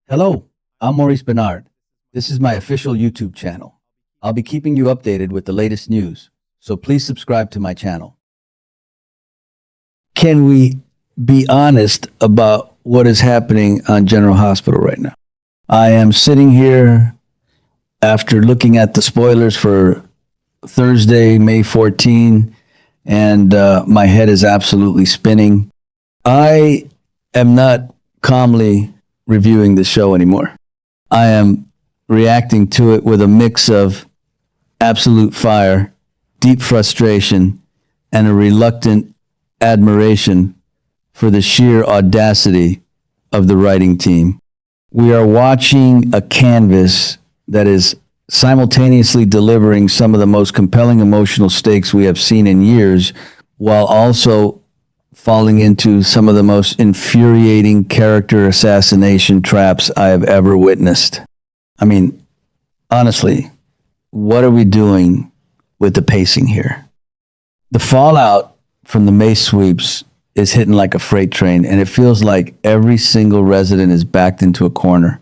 Hello, I'm Maurice Bernard. This is my official YouTube channel. I'll be keeping you updated with the latest news, so please subscribe to my channel. Can we be honest about what is happening on General Hospital right now? I am sitting here after looking at the spoilers for Thursday, May 14, and my head is absolutely spinning. I am not calmly reviewing the show anymore. I am reacting to it with a mix of absolute fire, deep frustration, and a reluctant admiration for the sheer audacity of the writing team. We are watching a canvas that is simultaneously delivering some of the most compelling emotional stakes we have seen in years, while also falling into some of the most infuriating character assassination traps I have ever witnessed. I mean, honestly, what are we doing with the pacing here? The fallout from the Mace sweeps is hitting like a freight train, and it feels like every single resident is backed into a corner.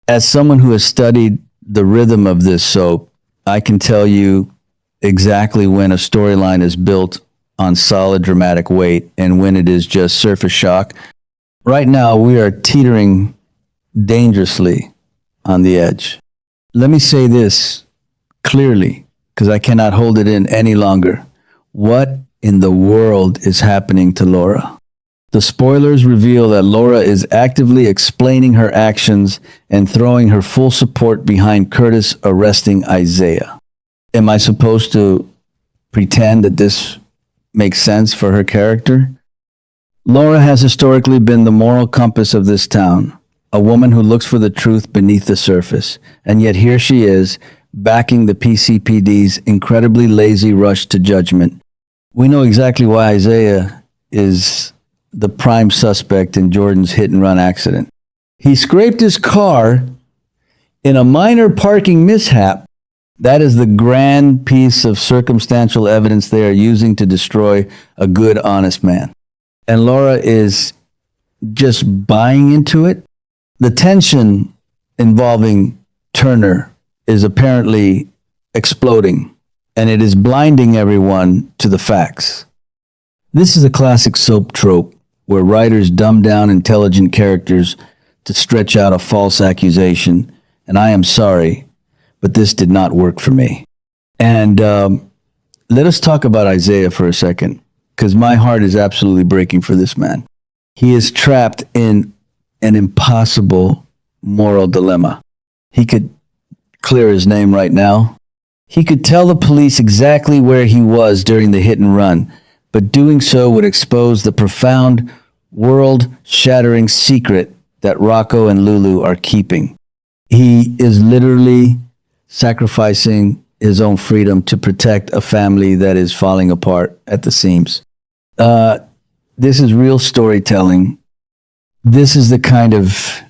As someone who has studied the rhythm of this soap, I can tell you exactly when a storyline is built on solid dramatic weight and when it is just surface shock. Right now, we are teetering dangerously on the edge. Let me say this clearly, because I cannot hold it in any longer. What in the world is happening to Laura? The spoilers reveal that Laura is actively explaining her actions and throwing her full support behind Curtis arresting Isaiah. Am I supposed to pretend that this makes sense for her character? Laura has historically been the moral compass of this town, a woman who looks for the truth beneath the surface, and yet here she is, backing the PCPD's incredibly lazy rush to judgment. We know exactly why Isaiah is the prime suspect in Jordan's hit-and-run accident. He scraped his car in a minor parking mishap. That is the grand piece of circumstantial evidence they are using to destroy a good, honest man. And Laura is just buying into it. The tension involving Turner is apparently exploding, and it is blinding everyone to the facts. This is a classic soap trope where writers dumb down intelligent characters to stretch out a false accusation, and I am sorry, but this did not work for me. And let us talk about Isaiah for a second, because my heart is absolutely breaking for this man. He is trapped in an impossible moral dilemma. He could clear his name right now. He could tell the police exactly where he was during the hit and run, but doing so would expose the profound, world-shattering secret that Rocco and Lulu are keeping. He is literally sacrificing his own freedom to protect a family that is falling apart at the seams. This is real storytelling. This is the kind of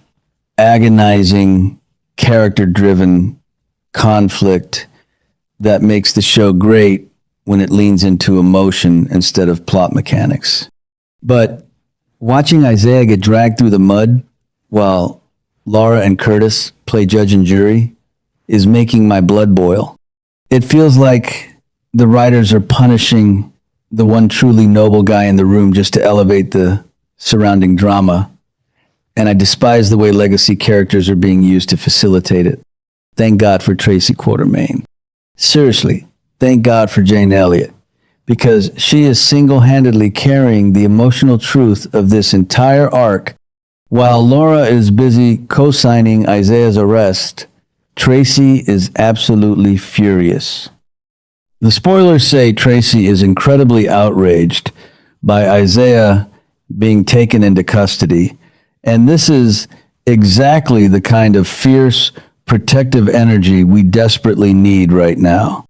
agonizing, character-driven conflict that makes the show great when it leans into emotion instead of plot mechanics. But watching Isaiah get dragged through the mud while Laura and Curtis play judge and jury is making my blood boil. It feels like the writers are punishing the one truly noble guy in the room just to elevate the surrounding drama, and I despise the way legacy characters are being used to facilitate it. Thank God for Tracy Quartermaine. Seriously, thank God for Jane Elliott, because she is single-handedly carrying the emotional truth of this entire arc. While Laura is busy co-signing Isaiah's arrest, Tracy is absolutely furious. The spoilers say Tracy is incredibly outraged by Isaiah being taken into custody, and this is exactly the kind of fierce, protective energy we desperately need right now.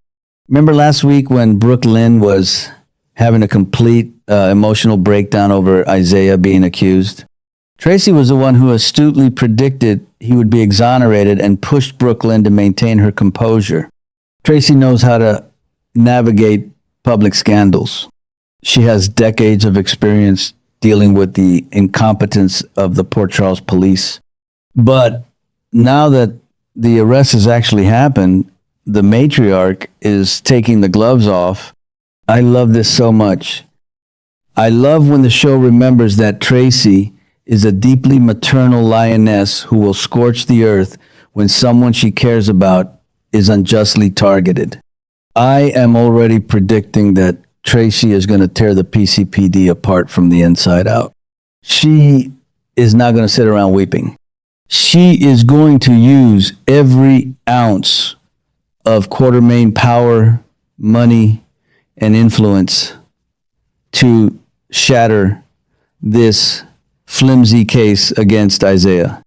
Remember last week when Brooke Lynn was having a complete emotional breakdown over Isaiah being accused? Tracy was the one who astutely predicted he would be exonerated and pushed Brooke Lynn to maintain her composure. Tracy knows how to navigate public scandals. She has decades of experience dealing with the incompetence of the Port Charles police. But now that the arrest has actually happened, the matriarch is taking the gloves off. I love this so much. I love when the show remembers that Tracy is a deeply maternal lioness who will scorch the earth when someone she cares about is unjustly targeted. I am already predicting that Tracy is going to tear the PCPD apart from the inside out. She is not going to sit around weeping. She is going to use every ounce of Quartermain power, money, and influence to shatter this flimsy case against Isaiah.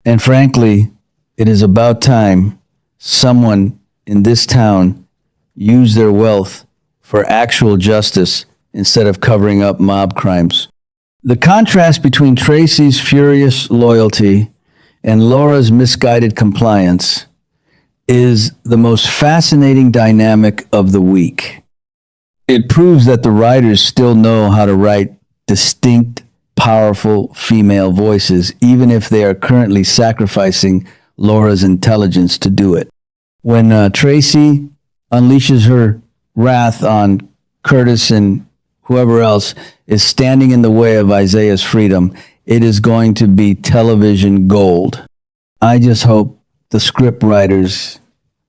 And frankly, it is about time someone in this town used their wealth for actual justice instead of covering up mob crimes. The contrast between Tracy's furious loyalty and Laura's misguided compliance is the most fascinating dynamic of the week. It proves that the writers still know how to write distinct, powerful female voices, even if they are currently sacrificing Laura's intelligence to do it. When Tracy unleashes her wrath on Curtis and whoever else is standing in the way of Isaiah's freedom, it is going to be television gold. I just hope the script writers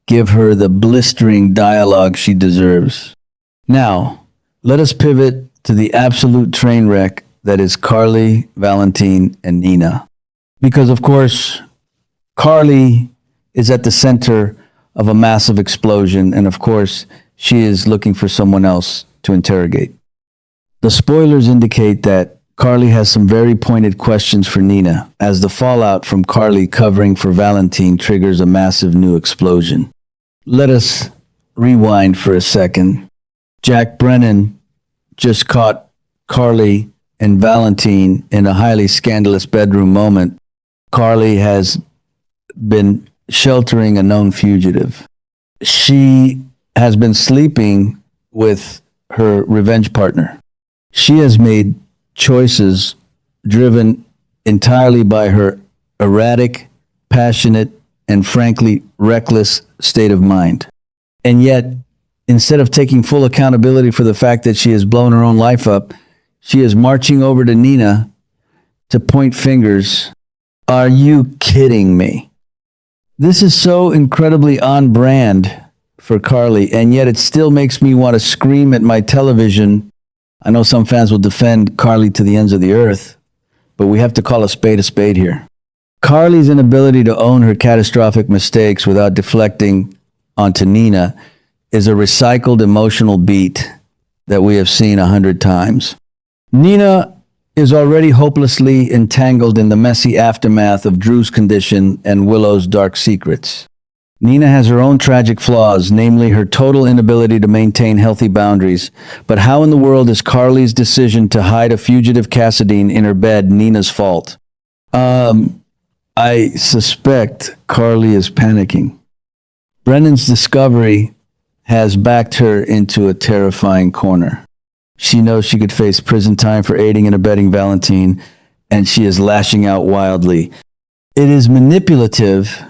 give her the blistering dialogue she deserves. Now, let us pivot to the absolute train wreck that is Carly, Valentine, and Nina. Because, of course, Carly is at the center of a massive explosion, and of course, she is looking for someone else to interrogate. The spoilers indicate that Carly has some very pointed questions for Nina, as the fallout from Carly covering for Valentine triggers a massive new explosion. Let us rewind for a second. Jack Brennan just caught Carly and Valentine in a highly scandalous bedroom moment. Carly has been sheltering a known fugitive. She has been sleeping with her revenge partner. She has made choices driven entirely by her erratic, passionate, and frankly reckless state of mind. And yet, instead of taking full accountability for the fact that she has blown her own life up, she is marching over to Nina to point fingers. Are you kidding me? This is so incredibly on brand for Carly, and yet it still makes me want to scream at my television. I know some fans will defend Carly to the ends of the earth, but we have to call a spade here. Carly's inability to own her catastrophic mistakes without deflecting onto Nina is a recycled emotional beat that we have seen 100 times. Nina is already hopelessly entangled in the messy aftermath of Drew's condition and Willow's dark secrets. Nina has her own tragic flaws, namely her total inability to maintain healthy boundaries. But how in the world is Carly's decision to hide a fugitive Cassadine in her bed Nina's fault? I suspect Carly is panicking. Brennan's discovery has backed her into a terrifying corner. She knows she could face prison time for aiding and abetting Valentine, and she is lashing out wildly. It is manipulative.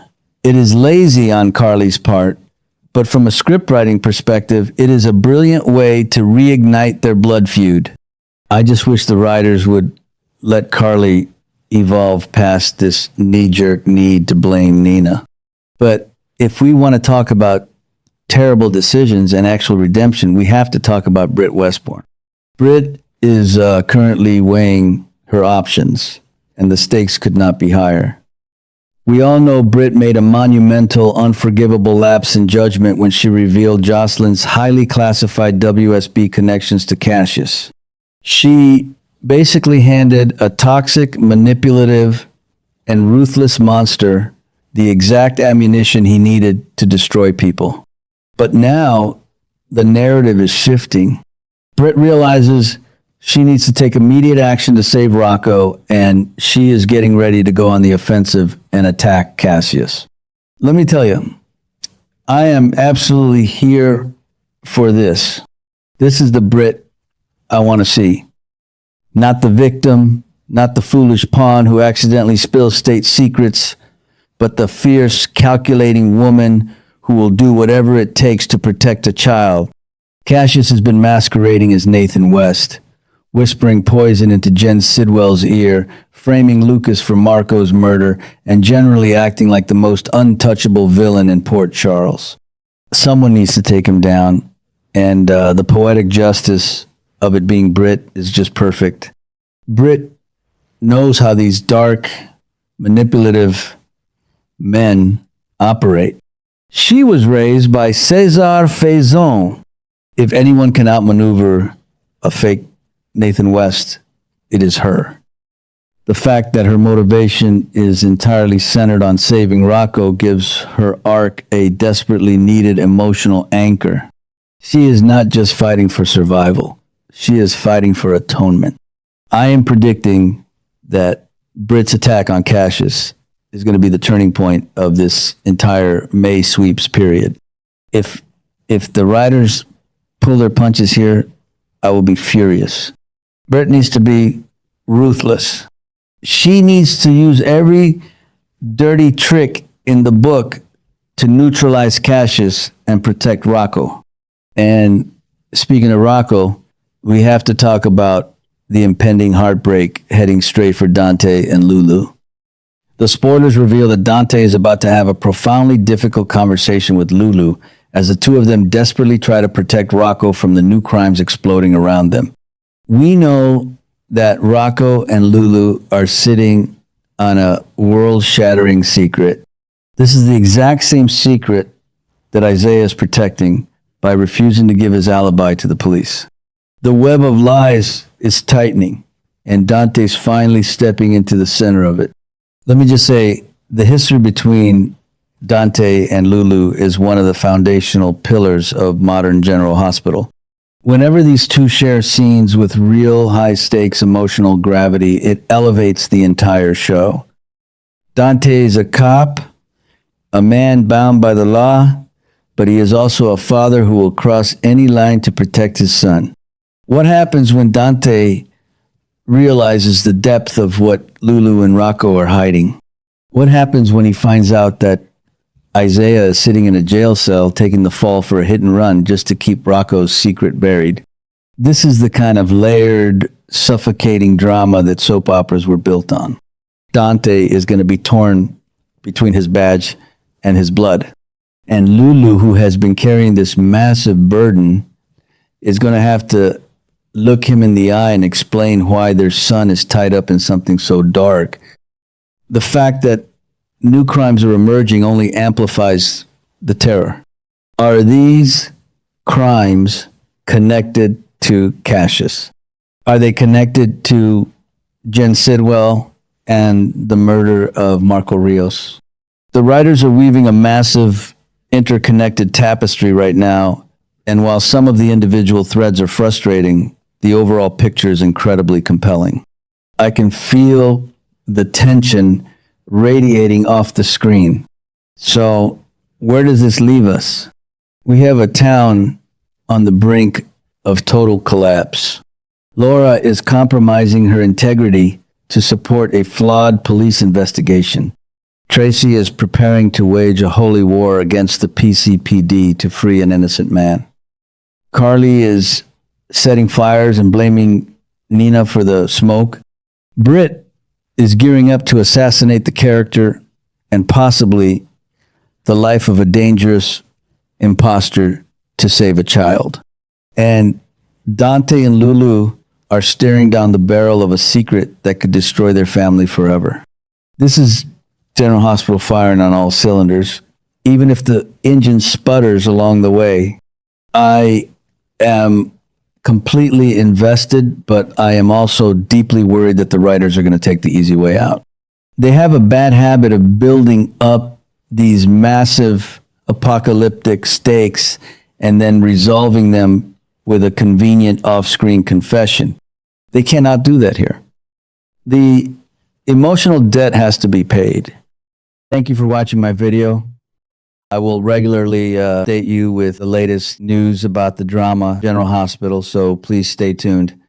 It is lazy on Carly's part, but from a scriptwriting perspective, it is a brilliant way to reignite their blood feud. I just wish the writers would let Carly evolve past this knee-jerk need to blame Nina. But if we want to talk about terrible decisions and actual redemption, we have to talk about Britt Westbourne. Britt is currently weighing her options, and the stakes could not be higher. We all know Britt made a monumental, unforgivable lapse in judgment when she revealed Jocelyn's highly classified WSB connections to Cassius. She basically handed a toxic, manipulative, and ruthless monster the exact ammunition he needed to destroy people. But now, the narrative is shifting. Britt realizes she needs to take immediate action to save Rocco, and she is getting ready to go on the offensive and attack Cassius. Let me tell you, I am absolutely here for this. This is the Britt I want to see. Not the victim, not the foolish pawn who accidentally spills state secrets but the fierce, calculating woman who will do whatever it takes to protect a child. Cassius has been masquerading as Nathan West, whispering poison into Jen Sidwell's ear, framing Lucas for Marco's murder, and generally acting like the most untouchable villain in Port Charles. Someone needs to take him down, and the poetic justice of it being Britt is just perfect. Britt knows how these dark, manipulative men operate. She was raised by César Faison. If anyone can outmaneuver a fake Nathan West, it is her. The fact that her motivation is entirely centered on saving Rocco gives her arc a desperately needed emotional anchor. She is not just fighting for survival. She is fighting for atonement. I am predicting that Britt's attack on Cassius is going to be the turning point of this entire May sweeps period. If the writers pull their punches here, I will be furious. Britt needs to be ruthless. She needs to use every dirty trick in the book to neutralize Cassius and protect Rocco. And speaking of Rocco, we have to talk about the impending heartbreak heading straight for Dante and Lulu. The spoilers reveal that Dante is about to have a profoundly difficult conversation with Lulu as the two of them desperately try to protect Rocco from the new crimes exploding around them. We know that Rocco and Lulu are sitting on a world-shattering secret. This is the exact same secret that Isaiah is protecting by refusing to give his alibi to the police. The web of lies is tightening, and Dante's finally stepping into the center of it. Let me just say, the history between Dante and Lulu is one of the foundational pillars of modern General Hospital. Whenever these two share scenes with real high-stakes emotional gravity, it elevates the entire show. Dante is a cop, a man bound by the law, but he is also a father who will cross any line to protect his son. What happens when Dante realizes the depth of what Lulu and Rocco are hiding? What happens when he finds out that Isaiah is sitting in a jail cell taking the fall for a hit and run just to keep Rocco's secret buried? This is the kind of layered, suffocating drama that soap operas were built on. Dante is going to be torn between his badge and his blood. And Lulu, who has been carrying this massive burden, is going to have to look him in the eye and explain why their son is tied up in something so dark. The fact that new crimes are emerging only amplifies the terror. Are these crimes connected to Cassius? Are they connected to Jen Sidwell and the murder of Marco Rios? The writers are weaving a massive interconnected tapestry right now, and while some of the individual threads are frustrating, the overall picture is incredibly compelling. I can feel the tension radiating off the screen. So, where does this leave us? We have a town on the brink of total collapse. Laura is compromising her integrity to support a flawed police investigation. Tracy is preparing to wage a holy war against the PCPD to free an innocent man. Carly is setting fires and blaming Nina for the smoke. Britt is gearing up to assassinate the character and possibly the life of a dangerous imposter to save a child. And Dante and Lulu are staring down the barrel of a secret that could destroy their family forever. This is General Hospital firing on all cylinders. Even if the engine sputters along the way, I am completely invested, but I am also deeply worried that the writers are going to take the easy way out. They have a bad habit of building up these massive apocalyptic stakes and then resolving them with a convenient off-screen confession. They cannot do that here. The emotional debt has to be paid. Thank you for watching my video. I will regularly update you with the latest news about the drama General Hospital, so please stay tuned.